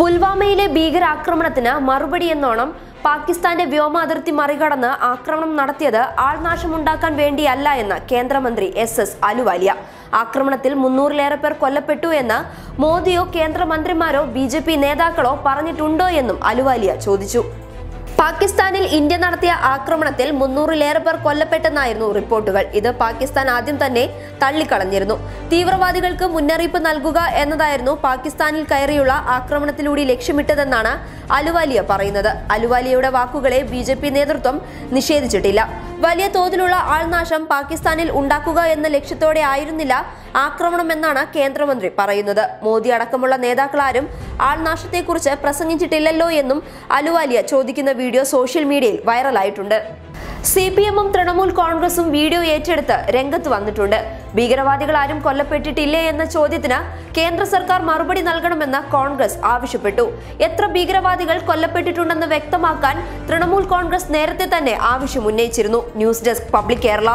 പുൽവാമയിലെ ഭീകരാക്രമണത്തിന് മറുപടിയെന്നോണം പാകിസ്ഥാന്റെ വ്യോമ അതിർത്തി മറികടന്ന് ആക്രമണം നടത്തിയത് ആൾനാശമുണ്ടാക്കാൻ വേണ്ടിയല്ല എന്ന് കേന്ദ്രമന്ത്രി എസ് അലുവാലിയ. ആക്രമണത്തിൽ 300-ലേറെ പേർ കൊല്ലപ്പെട്ടു എന്ന് മോദിയോ കേന്ദ്രമന്ത്രിമാരോ BJP നേതാക്കളോ പറഞ്ഞിട്ടുണ്ടോ എന്നും അലുവാലിയ ചോദിച്ചു. പാകിസ്ഥാനിൽ ഇന്ത്യ നടത്തിയ ആക്രമണത്തിൽ 300-ലേറെ പേർ കൊല്ലപ്പെട്ടെന്നായിരുന്നു റിപ്പോർട്ടുകൾ. ഇത് പാകിസ്ഥാൻ ആദ്യം തന്നെ തള്ളിക്കളഞ്ഞിരുന്നു. തീവ്രവാദികൾക്ക് മുന്നറിയിപ്പ് നൽകുക എന്നതായിരുന്നു പാകിസ്ഥാനിൽ കയറിയുള്ള ആക്രമണത്തിലൂടെ ലക്ഷ്യമിട്ടതെന്നാണ് അലുവാലിയ പറയുന്നത്. അലുവാലിയയുടെ വാക്കുകളെ BJP നേതൃത്വം നിഷേധിച്ചിട്ടില്ല. വലിയ തോതിലുള്ള ആൾനാശം പാകിസ്ഥാനിൽ ഉണ്ടാക്കുക എന്ന ലക്ഷ്യത്തോടെ ആയിരുന്നില്ല ആക്രമണം എന്നാണ് കേന്ദ്രമന്ത്രി പറയുന്നത്. മോദി അടക്കമുള്ള നേതാക്കളാരും ആൾനാശത്തെക്കുറിച്ച് പ്രസംഗിച്ചിട്ടില്ലല്ലോ എന്നും അലുവാലിയ ചോദിക്കുന്ന വീഡിയോ സോഷ്യൽ മീഡിയയിൽ വൈറലായിട്ടുണ്ട്. CPM-ഉം തൃണമൂൽ കോൺഗ്രസും വീഡിയോ ഏറ്റെടുത്ത് രംഗത്ത് വന്നിട്ടുണ്ട്. ഭീകരവാദികൾ ആരും കൊല്ലപ്പെട്ടിട്ടില്ലേ എന്ന ചോദ്യത്തിന് കേന്ദ്ര സർക്കാർ മറുപടി നൽകണമെന്ന് കോൺഗ്രസ് ആവശ്യപ്പെട്ടു. എത്ര ഭീകരവാദികൾ കൊല്ലപ്പെട്ടിട്ടുണ്ടെന്ന് വ്യക്തമാക്കാൻ തൃണമൂൽ കോൺഗ്രസ് നേരത്തെ തന്നെ ആവശ്യം ഉന്നയിച്ചിരുന്നു. News desk public Kerala.